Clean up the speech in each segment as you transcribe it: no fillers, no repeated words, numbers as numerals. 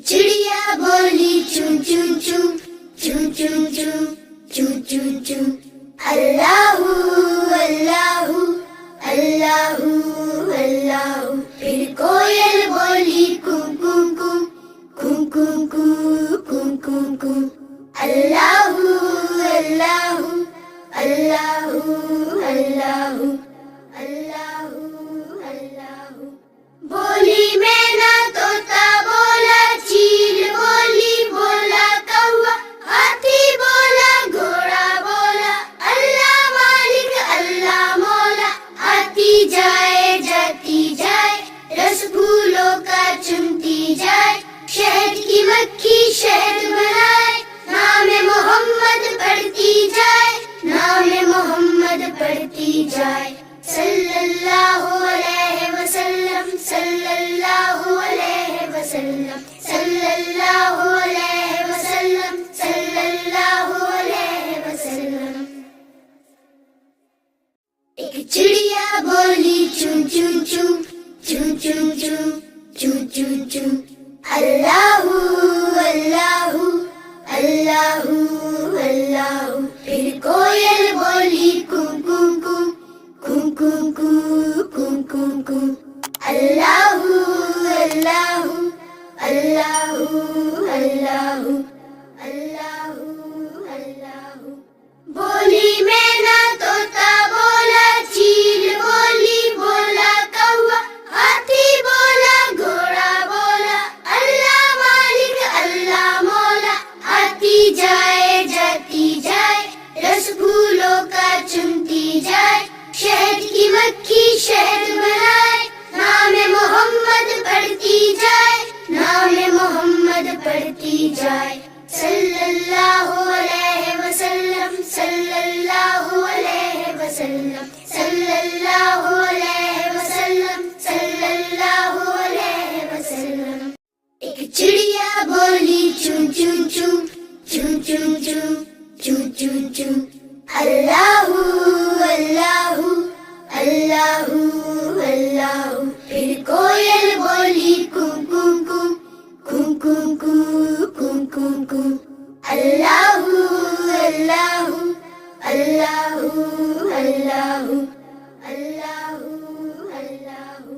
चिड़िया बोली चू चू चू चू चू चू चू चू चू। अल्लाहू अल्लाहू अल्लाहू अल्लाहू। फिर कोयल बोली कू कू कू कू कू कू कू कू कू। अल्लाहू अल्लाहू अल्लाहू अल्लाहू अल्लाहू अल्लाहू। बोली मैना तोता बोला चील बोली बोला कौवा हाथी बोला घोड़ा बोला अल्लाह मालिक अल्लाह मौला। आती जाए जाती जाए रस फूलों का चुनती जाए शहद की मक्खी शहद बनाए नाम मोहम्मद पढ़ती जाए नाम मोहम्मद पढ़ती जाए। सल्लल्लाहु अलैहि वसल्लम सल्लल्लाहु अलैहि वसल्लम सल्लल्लाहु अलैहि वसल्लम सल्लल्लाहु अलैहि वसल्लम। एक चिड़िया बोली चू चू चू चू चू चू चू चू चू। अल्लाहू अल्लाहू अल्लाहू अल्लाहू। फिर कोयल बोली कू कू कू कू कू कू कू कू कू। अल्लाहू अल्लाहू अल्लाहू अल्लाहू अल्लाहू अल्लाहू। बोली मैना तोता बोला चील बोली बोला कौवा हाथी बोला घोड़ा बोला अल्लाह मालिक अल्लाह मौला। आती जाए जाती जाए रस फूलों का चुनती जाए शहद की मक्खी शहद बनाए नाम मोहम्मद पढ़ती जाए नाम मोहम्मद पढ़ती जाए। सल्लल्लाहु अलैहि वसल्लम सल्लल्लाहु अलैहि वसल्लम सल्लल्लाहु अलैहि वसल्लम सल्लल्लाहु अलैहि वसल्लम। एक चिड़िया बोली चू चू चू चू चू चू चू चू चू। अल्लाहू अल्लाहू अल्लाहू अल्लाहू। फिर कोयल बोली कू कू कू कू कू कू कू कू कू। अल्लाहू अल्लाहू अल्लाहू अल्लाहू अल्लाहू अल्लाहू।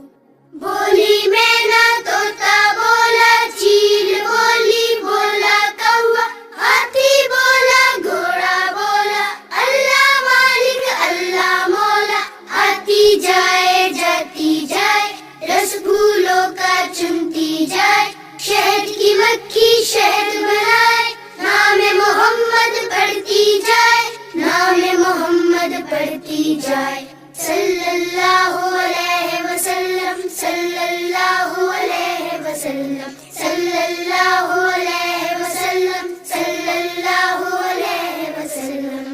बोली मैना तोता बोला चील बोली बोला कौवा हाथी बोला घोड़ा बोला अल्लाह मालिक अल्लाह मौला। आती जाए जाती जाए रस फूलों का चुनती जाए शहद की मक्खी शहद बनाए नाम मोहम्मद पढ़ती जाए नाम मोहम्मद पढ़ती जाए। सल्लल्लाहु अलैहि वसल्लम सल्लल्लाहु अलैहि वसल्लम सल्लल्लाहु अलैहि वसल्लम सल्लल्लाहु अलैहि वसल्लम।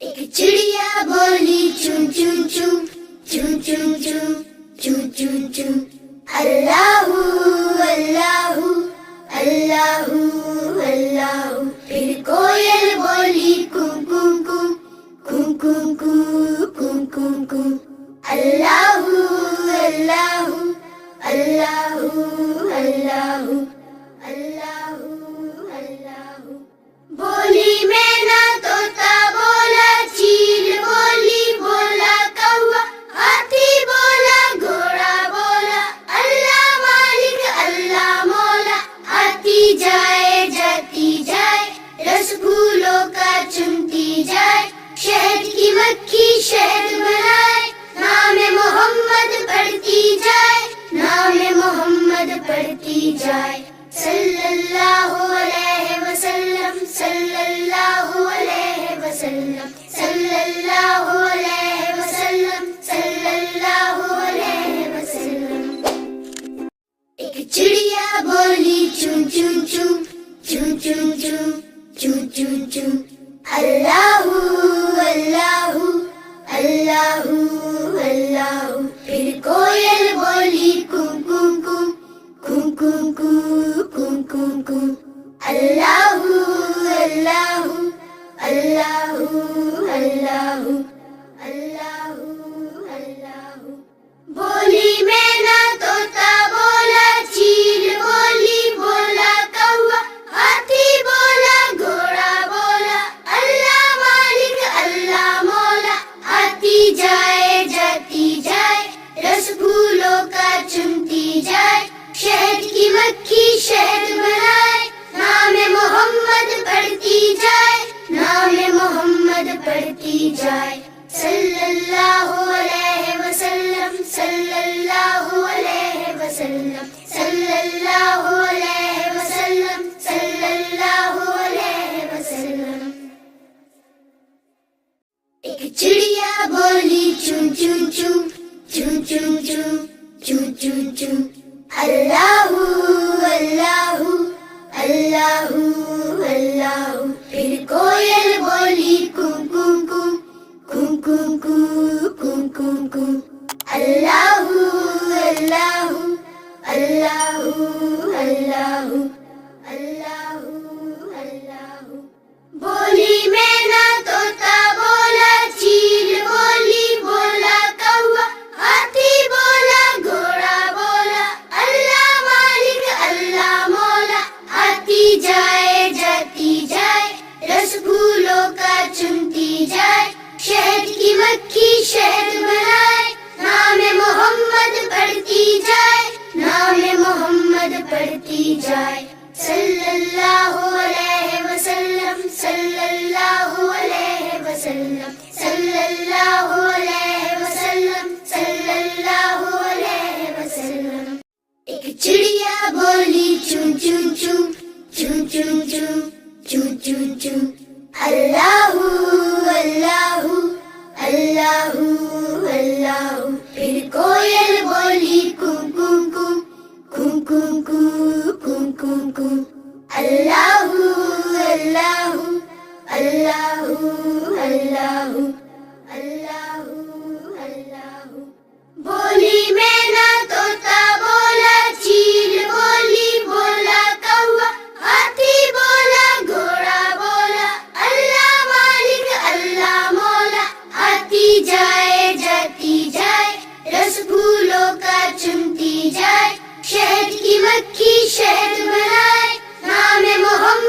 एक चिड़िया बोली चू चू चू चू चू चू चू चू चू। अल्लाहू अल्लाहू अल्लाहू अल्लाहू। फिर कोयल बोली कू कू कू कू कू कू कू कू कू। अल्लाहू अल्लाहू अल्लाहू अल्लाहू अल्लाहू अल्लाहू। बोली मैना तोता बोला चील बोली बोला कौवा हाथी बोला घोड़ा बोला अल्लाह मालिक अल्लाह मौला। आती जाए जाती जाए रस फूलों का चुनती जाए शहद की मक्खी शहद बनाए नाम मोहम्मद पढ़ती जाए नाम मोहम्मद पढ़ती जाए। सल्लल्लाहु अलैहि वसल्लम सल्लल्लाहु अलैहि वसल्लम सल्लल्लाहु अलैहि वसल्लम सल्लल्लाहु अलैहि वसल्लम। एक चिड़िया बोली चू चू चू चू चू चू चू चू चू। अल्लाहू अल्लाहू अल्लाहू अल्लाहू। फिर कोयल बोली कू कू कू कू कू कू कू कू कू। अल्लाहू अल्लाहू अल्लाहू अल्लाहू अल्लाहू अल्लाहू। बोली मैना तोता बोला चील جائے صلی اللہ علیہ وسلم صلی اللہ علیہ وسلم صلی اللہ علیہ وسلم صلی اللہ علیہ وسلم ایک چڑیا بولی چون چون چون چون چون چون چون چون چون اللہ اللہ اللہ اللہ پھر کوئل بولی کوں کوں کوں کوں کوں کوں کوں کوں کوں اللہ اللہ اللہ اللہ اللہ اللہ بولی مینا طوطا بولا چیل بولی بولا کوا ہاتھی بولا گھوڑا بولا اللہ مالک اللہ مولا آتی جائے جاتی جائے رس پھولوں کا چنتی جائے شہد کی مکھی شہد بنائے نام محمد پڑھتی جائے نام محمد پڑھتی جائے صلی اللہ علیہ وسلم صلی اللہ علیہ وسلم صلی اللہ علیہ وسلم صلی اللہ علیہ وسلم ایک چڑیا بولی چون چون چون چون چون چون چون چون چون اللہ اللہ اللہ اللہ پھر کوئل بولی کوں کوں کوں کوں کوں کوں کوں کوں کوں اللہ اللہ اللہ اللہ اللہ اللہ بولی مینا طوطا بولا چیل بولی بولا کوا ہاتھی بولا گھوڑا بولا اللہ مالک اللہ مولا آتی جائے جاتی جائے رس پھولوں کا چنتی جائے شہد کی مکھی شہد بنائے نام محمد